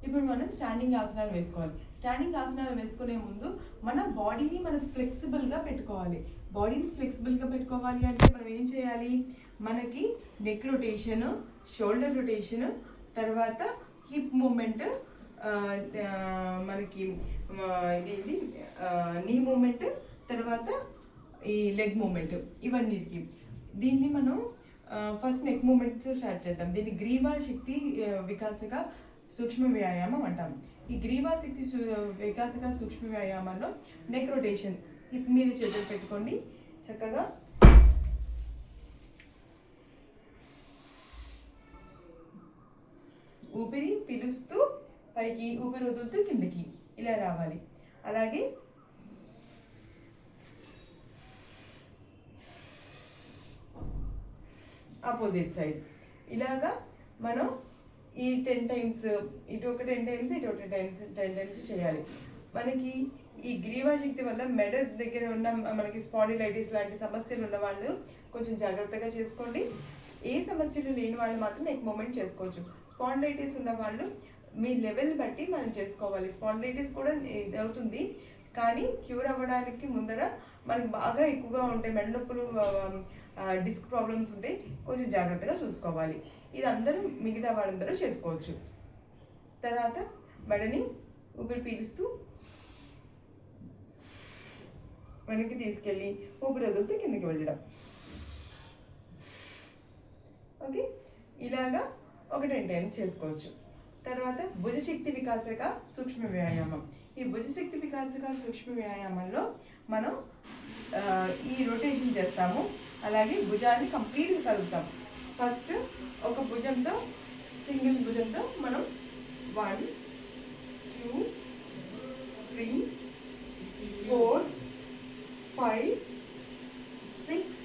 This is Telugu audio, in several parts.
ఇప్పుడు మనం స్టాండింగ్ ఆసనాలు వేసుకోవాలి. స్టాండింగ్ ఆసనాలు వేసుకునే ముందు మన బాడీని మనం ఫ్లెక్సిబుల్గా పెట్టుకోవాలి. బాడీని ఫ్లెక్సిబుల్గా పెట్టుకోవాలి అంటే మనం ఏం చేయాలి? మనకి నెక్ రొటేషను, షోల్డర్ రొటేషను, తర్వాత హిప్ మూమెంట్, మనకి ఇదేంటి నీ మూమెంట్, తర్వాత ఈ లెగ్ మూమెంట్, ఇవన్నిటికి దీన్ని మనం ఫస్ట్ నెక్ మూమెంట్తో స్టార్ట్ చేద్దాం. దీన్ని గ్రీవా శక్తి వికాసక సూక్ష్మ వ్యాయామం అంటాం. ఈ గ్రీవా శక్తి వికాసక సూక్ష్మ వ్యాయామంలో నెక్ రొటేషన్, హిప్ మీద చేతులు పెట్టుకోండి. చక్కగా ఊపిరి పీలుస్తూ పైకి, ఊపిరి వదులుతూ కిందకి ఇలా రావాలి. అలాగే ఆపోజిట్ సైడ్ ఇలాగా మనం ఈ 10 టైమ్స్, ఇటు ఒక 10 టైమ్స్, ఇటు ఒక 10 టైమ్స్ చేయాలి. మనకి ఈ గ్రీవా శక్తి వల్ల మెడ దగ్గర ఉన్న మనకి స్పాండిలైటిస్ లాంటి సమస్యలు ఉన్న వాళ్ళు కొంచెం జాగ్రత్తగా చేసుకోండి. ఏ సమస్యలు లేని వాళ్ళు మాత్రం నెక్ మూమెంట్ చేసుకోవచ్చు. స్పాండిలైటిస్ ఉన్న వాళ్ళు మీ లెవెల్ బట్టి మనం చేసుకోవాలి. స్పాండిలైటిస్ కూడా ఇది అవుతుంది, కానీ క్యూర్ అవ్వడానికి ముందర మనకి బాగా ఎక్కువగా ఉంటాయి మెడ నొప్పులు, డిస్క్ ప్రాబ్లమ్స్ ఉంటే కొంచెం జాగ్రత్తగా చూసుకోవాలి. ఇది అందరూ మిగతా వాళ్ళందరూ చేసుకోవచ్చు. తర్వాత మెడని ఊపిరి పీలుస్తూ వెనక్కి తీసుకెళ్ళి ఊపిరి వదిలితే కిందకి వెళ్ళడం. ఓకే, ఇలాగా ఒక 10 టైమ్స్ చేసుకోవచ్చు. తర్వాత భుజశక్తి వికాసక సూక్ష్మ వ్యాయామం. ఈ భుజశక్తి వికాసక సూక్ష్మ వ్యాయామంలో మనం ఈ రొటేషన్ చేస్తాము. అలాగే భుజాన్ని కంప్లీట్గా కలుపుతాం. ఫస్ట్ ఒక భుజంతో, సింగిల్ భుజంతో మనం 1 2 3 4 5 6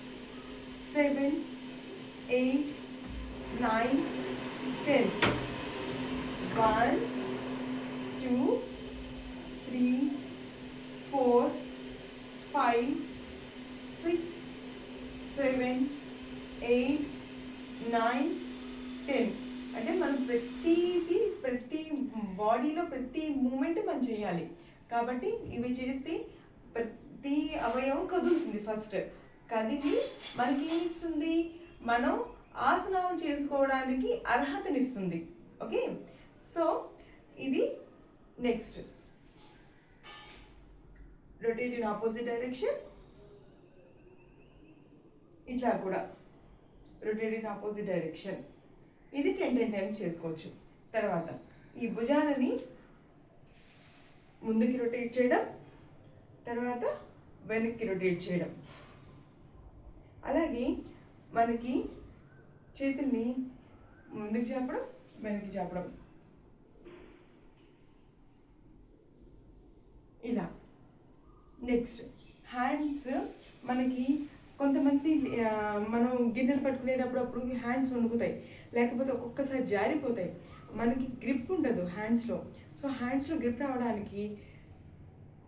7 8 9 10 1 2 3 4 5 6 7 8 9 10. అంటే మనం ప్రతి బాడీలో ప్రతి మూమెంట్ మనం చేయాలి. కాబట్టి ఇవి చేస్తే ప్రతి అవయవం కదులుతుంది. ఫస్ట్ కదిలి మనకి ఏమిస్తుంది? మనం ఆసనాలు చేసుకోవడానికి అర్హతనిస్తుంది. ఓకే, సో ఇది next rotate in opposite direction. ఇట్లా కూడా రొటేట్ ఇన్ ఆపోజిట్ డైరెక్షన్. ఇది 10 టైమ్స్ చేసుకోవచ్చు. తర్వాత ఈ భుజాలని ముందుకి రొటేట్ చేయడం, తర్వాత వెనక్కి రొటేట్ చేయడం. అలాగే మనకి చేతుల్ని ముందుకు చాపడం, వెనక్కి చాపడం, ఇలా. Next hands. మనకి కొంతమంది మనం గిన్నెలు పట్టుకునేటప్పుడు అప్పుడు హ్యాండ్స్ వణుకుతాయి, లేకపోతే ఒక్కొక్కసారి జారిపోతాయి, మనకి గ్రిప్ ఉండదు హ్యాండ్స్లో. సో హ్యాండ్స్లో గ్రిప్ రావడానికి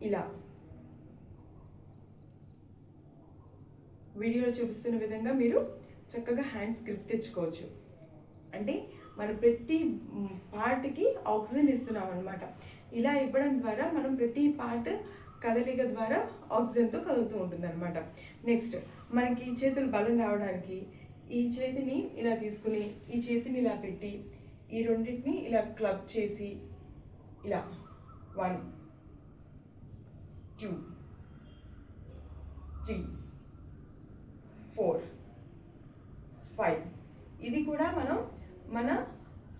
ఇలా వీడియోలో చూపిస్తున్న విధంగా మీరు చక్కగా హ్యాండ్స్ గ్రిప్ తెచ్చుకోవచ్చు. అంటే మనం ప్రతి పార్ట్కి ఆక్సిజన్ ఇస్తున్నాం అనమాట. ఇలా ఇవ్వడం ద్వారా మనం ప్రతి పార్ట్ కదలిక ద్వారా ఆక్సిజన్తో కదులుతూ ఉంటుంది అనమాట. నెక్స్ట్ మనకి చేతులు బలం రావడానికి ఈ చేతిని ఇలా తీసుకుని, ఈ చేతిని ఇలా పెట్టి, ఈ రెండింటిని ఇలా క్లబ్ చేసి ఇలా 1 2 3 4 5. ఇది కూడా మనం మన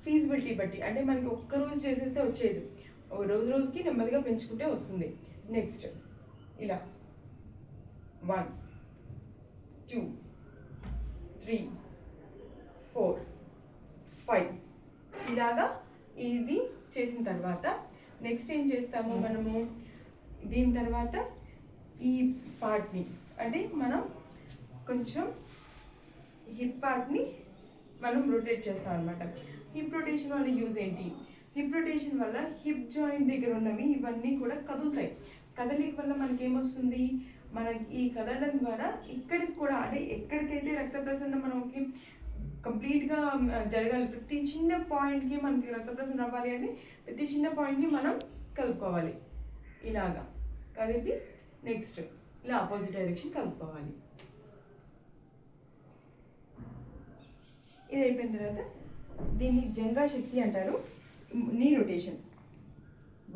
ఫీజిబిలిటీ బట్టి, అంటే మనకి ఒక్కరోజు చేసేస్తే వచ్చేది, రోజుకి నెమ్మదిగా పెంచుకుంటే వస్తుంది. నెక్స్ట్ ఇలా 1 2 3 4 5 ఇలాగా ఇది చేసిన తర్వాత నెక్స్ట్ ఏం చేస్తాము మనము? దీని తర్వాత ఈ పార్ట్ని, అంటే మనం కొంచెం హిప్ పార్ట్ని మనం రొటేట్ చేస్తాం అనమాట. హిప్ రొటేషన్ వల్ల యూజ్ ఏంటి? హిప్ రొటేషన్ వల్ల హిప్ జాయింట్ దగ్గర ఉన్నవి ఇవన్నీ కూడా కదులుతాయి. కదలిక వల్ల మనకేమొస్తుంది? మన ఈ కదలడం ద్వారా ఇక్కడికి కూడా, అంటే ఎక్కడికైతే రక్త ప్రసరణ మనకి కంప్లీట్గా జరగాలి. ప్రతి చిన్న పాయింట్కి మనకి రక్త ప్రసరణ అవ్వాలి అంటే ప్రతి చిన్న పాయింట్ని మనం కలుపుకోవాలి. ఇలాగా కలిపి నెక్స్ట్ ఇలా ఆపోజిట్ డైరెక్షన్ కలుపుకోవాలి. ఇది అయిపోయిన తర్వాత దీన్ని జంగా శక్తి అంటారు. నీ రొటేషన్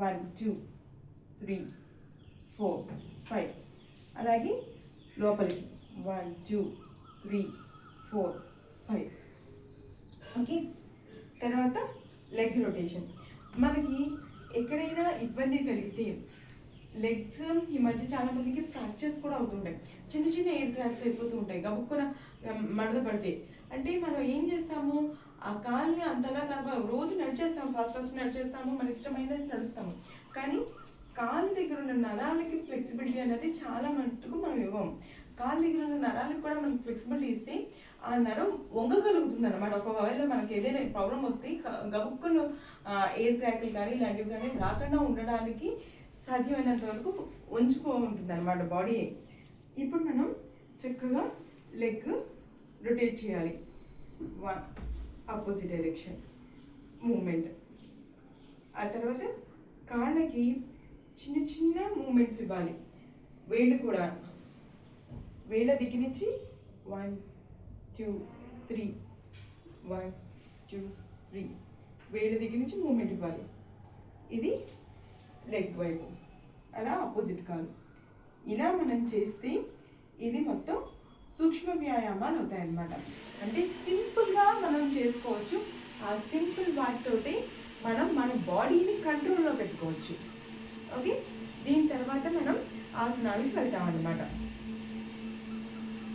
1 2 3 4 5 అలాగే లోపలికి 1 2 3 4 5. ఓకే, తర్వాత లెగ్ రొటేషన్. మనకి ఎక్కడైనా ఇబ్బంది కలిగితే లెగ్స్ ఈ మధ్య చాలా మందికి ఫ్రాక్చర్స్ కూడా అవుతుంటాయి. చిన్న చిన్న ఎయిర్ క్రాక్స్ అయిపోతూ ఉంటాయి గబుక్కున మడత పడితే. అంటే మనం ఏం చేస్తాము, ఆ కాల్ని అంతలా కాదు, రోజు నడిచేస్తాము, ఫాస్ట్ నడిచేస్తాము, మన ఇష్టమైనట్టు నడుస్తాము. కానీ కాలు దగ్గర ఉన్న నరాలకి ఫ్లెక్సిబిలిటీ అనేది చాలా మటుకు మనం ఇవ్వము. కాలు దగ్గర ఉన్న నరాలకు కూడా మనకి ఫ్లెక్సిబిలిటీ ఇస్తే ఆ నరం వంగగలుగుతుంది అనమాట. ఒకవేళ మనకి ఏదైనా ప్రాబ్లం వస్తే గబుక్కును ఎయిర్ క్రాక్లు కానీ ఇలాంటివి కానీ రాకుండా ఉండడానికి సాధ్యమైనంత వరకు ఉంచుకుంటుంది అనమాట బాడీ. ఇప్పుడు మనం చక్కగా లెగ్ రొటేట్ చేయాలి. Opposite direction moment. ఆ తర్వాత కాళ్ళకి చిన్న చిన్న మూమెంట్స్ ఇవ్వాలి. వేళ్ళు కూడా వేళ్ళ దిక్కు నుంచి 1 2 3 1 2 3 వేళ్ళ దగ్గర నుంచి మూమెంట్ ఇవ్వాలి. ఇది లెగ్ వైపు, అలా ఆపోజిట్ కాలు. ఇలా మనం చేస్తే ఇది మొత్తం సూక్ష్మ వ్యాయామాలు అవుతాయి అన్నమాట. అంటే సింపుల్గా మనం చేసుకోవచ్చు. ఆ సింపుల్ వాటితోటి మనం మన బాడీని కంట్రోల్లో పెట్టుకోవచ్చు. ఓకే, దీని తర్వాత మనం ఆసనాలకు వెళ్తాం అన్నమాట.